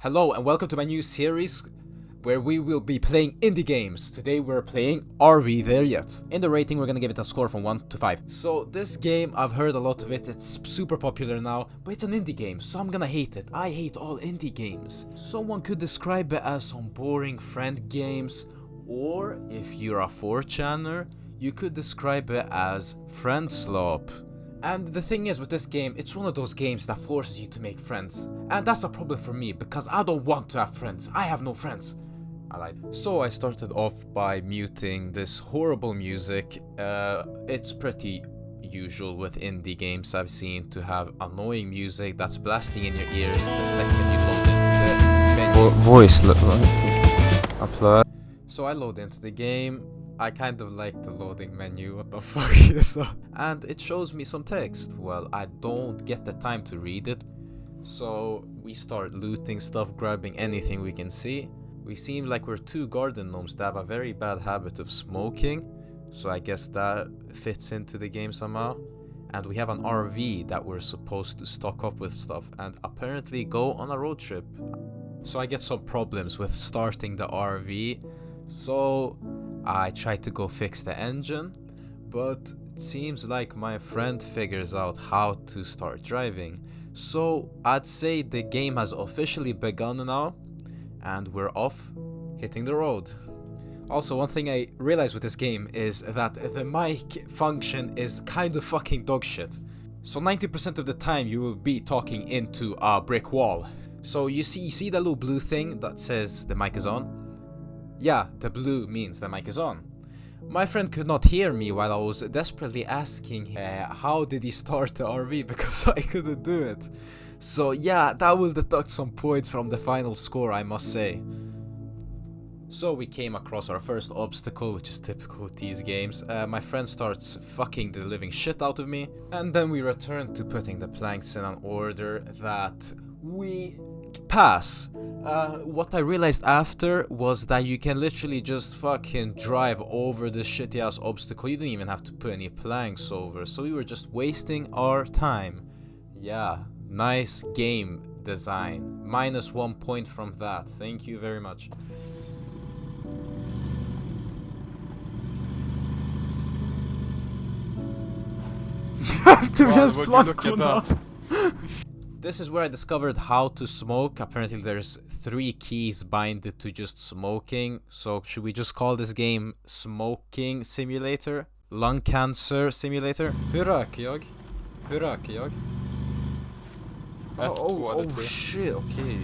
Hello and welcome to my new series where we will be playing indie games. Today we're playing Are We There Yet? In the rating we're gonna give it a score from 1 to 5. So this game, I've heard a lot of it, it's super popular now, but it's an indie game, so I'm gonna hate it. I hate all indie games. Someone could describe it as some boring friend games, or if you're a 4chaner, you could describe it as friend slop. And the thing is with this game, it's one of those games that forces you to make friends. And that's a problem for me, because I don't want to have friends. I have no friends. I lied. So I started off by muting this horrible music. It's pretty usual with indie games I've seen to have annoying music that's blasting in your ears the second you load into the menu. Voice apply. So I load into the game. I kind of like the loading menu, what the fuck is that? And it shows me some text. Well, I don't get the time to read it. So we start looting stuff, grabbing anything we can see. We seem like we're two garden gnomes that have a very bad habit of smoking. So I guess that fits into the game somehow. And we have an RV that we're supposed to stock up with stuff and apparently go on a road trip. So I get some problems with starting the RV. So I try to go fix the engine, but it seems like my friend figures out how to start driving. So I'd say the game has officially begun now, and we're off, hitting the road. Also, one thing I realized with this game is that the mic function is kind of fucking dog shit. So 90% of the time you will be talking into a brick wall. So you see the little blue thing that says the mic is on? Yeah, the blue means the mic is on. My friend could not hear me while I was desperately asking how did he start the RV because I couldn't do it. So yeah, that will deduct some points from the final score, I must say. So we came across our first obstacle, which is typical with these games. My friend starts fucking the living shit out of me. And then we return to putting the planks in an order that we pass. What I realized after was that you can literally just fucking drive over this shitty ass obstacle. You didn't even have to put any planks over, so we were just wasting our time. Yeah, nice game design. -1 point from that. Thank you very much. This is where I discovered how to smoke. Apparently there's 3 keys binded to just smoking. So should we just call this game Smoking Simulator? Lung Cancer Simulator? Hur röker jag? Hur röker jag? Oh shit, okay.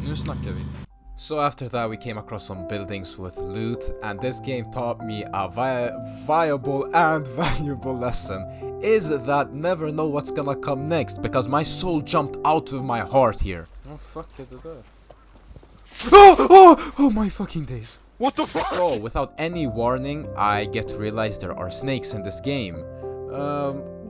Nu snackar vi. So after that we came across some buildings with loot, and this game taught me a viable and valuable lesson. Is that never know what's gonna come next, because my soul jumped out of my heart here. Oh fuck, är det där? Oh my fucking days. What the fuck? So without any warning, I get to realize there are snakes in this game.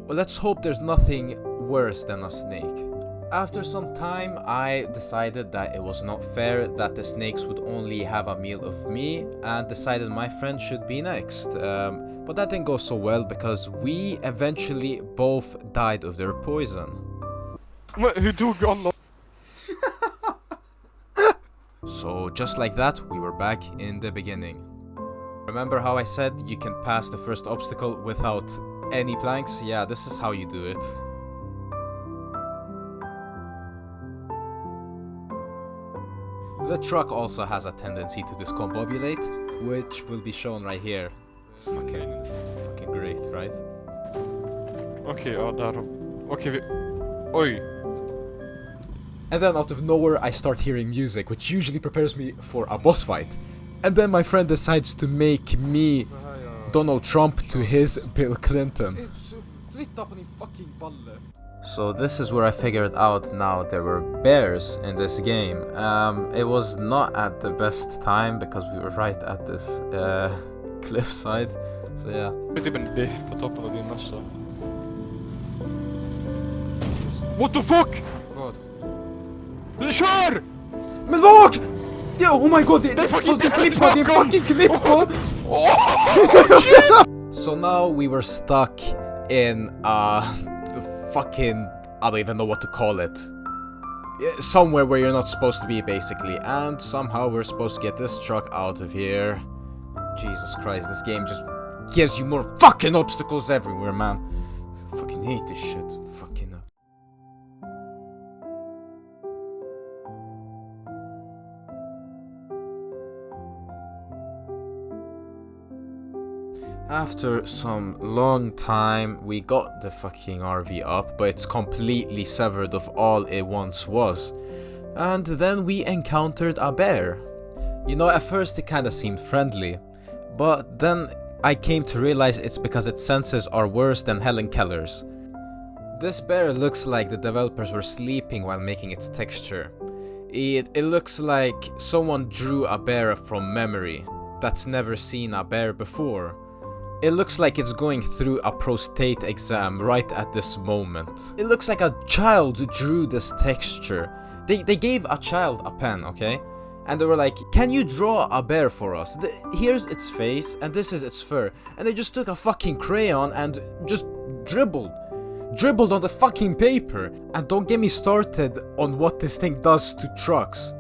Let's hope there's nothing worse than a snake. After some time, I decided that it was not fair that the snakes would only have a meal of me, and decided my friend should be next. But that didn't go so well because we eventually both died of their poison. Who dog alla? So just like that, we were back in the beginning. Remember how I said you can pass the first obstacle without any planks? Yeah, this is how you do it. The truck also has a tendency to discombobulate, which will be shown right here. It's fucking great, right? Okej, ja där. Okej, oj. And then out of nowhere I start hearing music, which usually prepares me for a boss fight. And then my friend decides to make me Donald Trump to his Bill Clinton. So this is where I figured out now there were bears in this game. It was not at the best time because we were right at this cliffside. So yeah. Det är typ en dipp på toppen av din mössa. What the fuck? Vad? Kör! Men vart? Oh my god, det är fucking klippa! So now we were stuck in fucking, I don't even know what to call it. somewhere where you're not supposed to be, basically. And somehow we're supposed to get this truck out of here. Jesus Christ, this game just gives you more fucking obstacles everywhere, man. Fucking hate this shit. Fucking After some long time, we got the fucking RV up, but it's completely severed of all it once was. And then we encountered a bear. You know, at first it kinda seemed friendly, but then I came to realize it's because its senses are worse than Helen Keller's. This bear looks like the developers were sleeping while making its texture. It looks like someone drew a bear from memory that's never seen a bear before. It looks like it's going through a prostate exam right at this moment. It looks like a child drew this texture. They gave a child a pen, okay? And they were like, can you draw a bear for us? Here's its face, and this is its fur. And they just took a fucking crayon and just dribbled on the fucking paper. And don't get me started on what this thing does to trucks.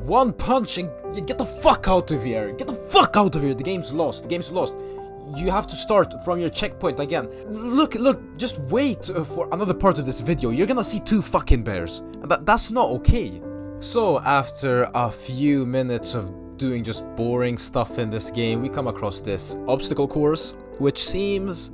One punch and you get the fuck out of here. Get the fuck out of here. The game's lost. The game's lost. You have to start from your checkpoint again. Look, just wait for another part of this video. You're gonna see 2 fucking bears. And that's not okay. So after a few minutes of doing just boring stuff in this game, we come across this obstacle course, which seems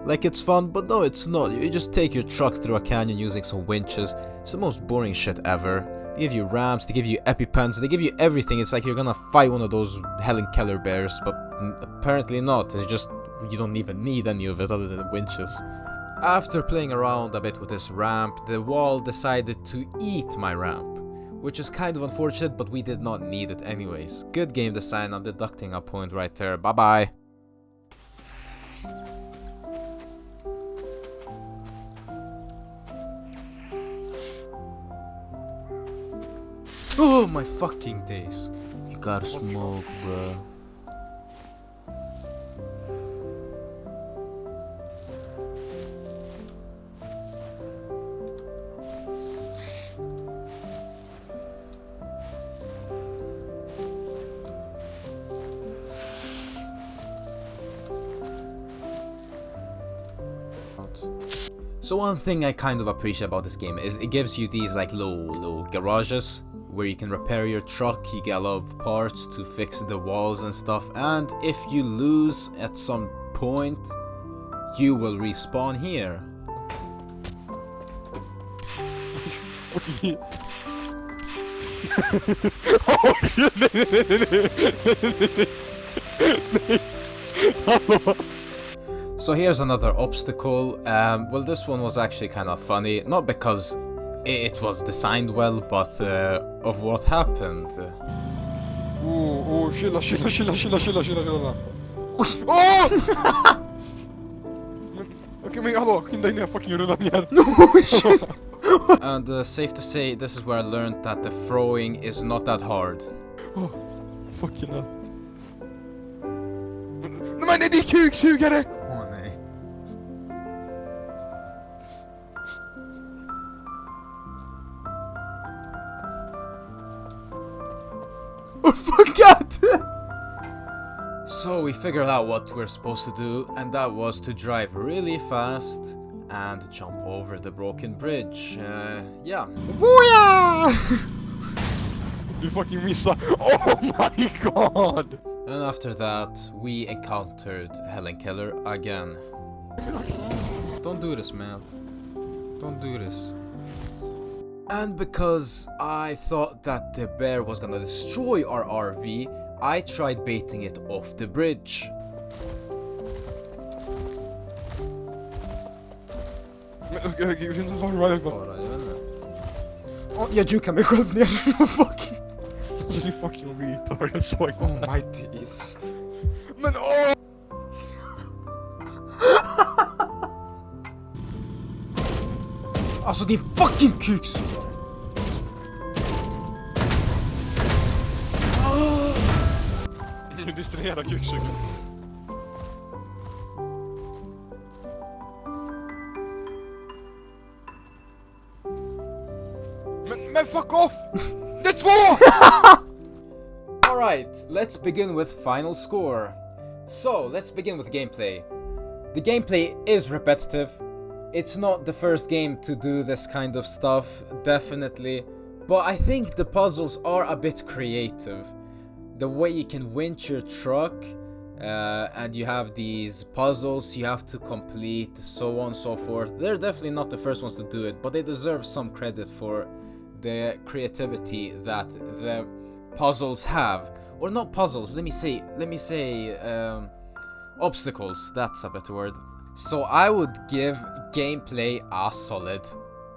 like it's fun, but no, it's not. You just take your truck through a canyon using some winches. It's the most boring shit ever. They give you ramps, they give you EpiPens, they give you everything. It's like you're gonna fight one of those Helen Keller bears, but apparently not. It's just, you don't even need any of it other than the winches. After playing around a bit with this ramp, the wall decided to eat my ramp, which is kind of unfortunate, but we did not need it anyways. Good game design. I'm deducting a point right there. Bye bye. Oh my fucking days. You gotta smoke, bro. So one thing I kind of appreciate about this game is it gives you these like little garages where you can repair your truck. You get a lot of parts to fix the walls and stuff, and if you lose at some point, you will respawn here. So here's another obstacle. Well, this one was actually kind of funny, not because it was designed well, but of what happened. Chilla. Okej, men hallå, skynda in, jag fucking rullar ner. And safe to say, this is where I learned that the throwing is not that hard. Oh, fucking hell. Men det är kuksugare! Åh nej. Oh fuck God! So we figured out what we're supposed to do, and that was to drive really fast and jump over the broken bridge. Yeah. Booyah! Du fucking missar. Oh my god! And after that, we encountered Helen Keller again. Don't do this, man. Don't do this. And because I thought that the bear was gonna destroy our RV, I tried baiting it off the bridge. Jag jukar mig själv ner. Fuck. Alltså det är fucking retard, jag såg det. Oh my days. Men åh! Alltså din fucking kuks! Du distraherar kuksugen. Men fuck off! Det är 2! Alright, let's begin with final score. So, let's begin with gameplay. The gameplay is repetitive. It's not the first game to do this kind of stuff, definitely. But I think the puzzles are a bit creative. The way you can winch your truck, and you have these puzzles you have to complete, so on and so forth. They're definitely not the first ones to do it, but they deserve some credit for the creativity that the puzzles have. Or not puzzles, let me say obstacles, that's a better word. So I would give gameplay a solid,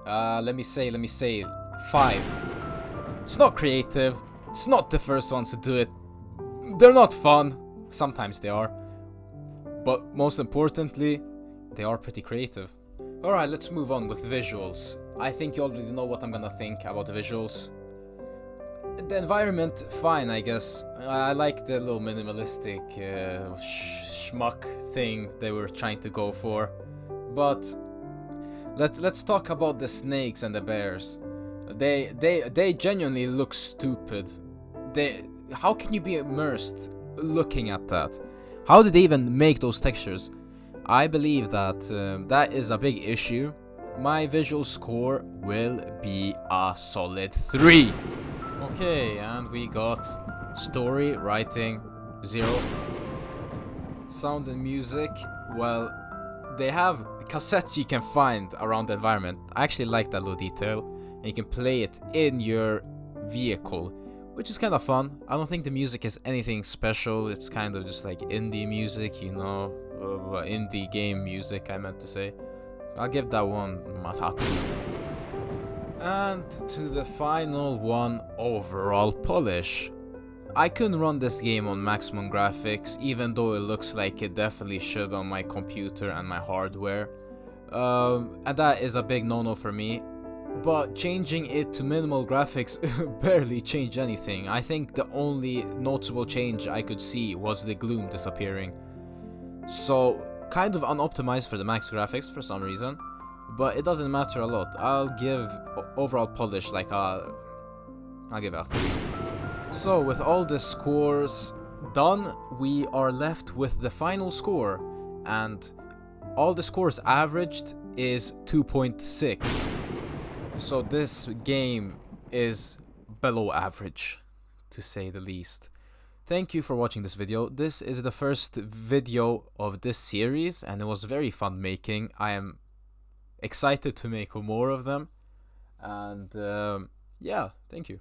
let me say 5. It's not creative, it's not the first ones to do it, they're not fun, sometimes they are, but most importantly, they are pretty creative. Alright, let's move on with visuals. I think you already know what I'm gonna think about the visuals. The environment, fine, I guess. I like the little minimalistic schmuck thing they were trying to go for. But let's talk about the snakes and the bears. They genuinely look stupid. How can you be immersed looking at that? How did they even make those textures? I believe that that is a big issue. My visual score will be a solid 3. Okay, and we got story, writing, 0. Sound and music, well, they have cassettes you can find around the environment. I actually like that little detail. And you can play it in your vehicle, which is kind of fun. I don't think the music is anything special. It's kind of just like indie music, you know, indie game music, I meant to say. I'll give that one Matatu. And to the final one, overall polish. I couldn't run this game on maximum graphics, even though it looks like it definitely should on my computer and my hardware. And that is a big no-no for me. But changing it to minimal graphics barely changed anything. I think the only noticeable change I could see was the gloom disappearing. So, kind of unoptimized for the max graphics for some reason. But it doesn't matter a lot. I'll give overall polish like I'll give it a 3. So with all the scores done, we are left with the final score, and all the scores averaged is 2.6. So this game is below average, to say the least. Thank you for watching this video. This is the first video of this series, and it was very fun making. I am excited to make more of them, and yeah, thank you.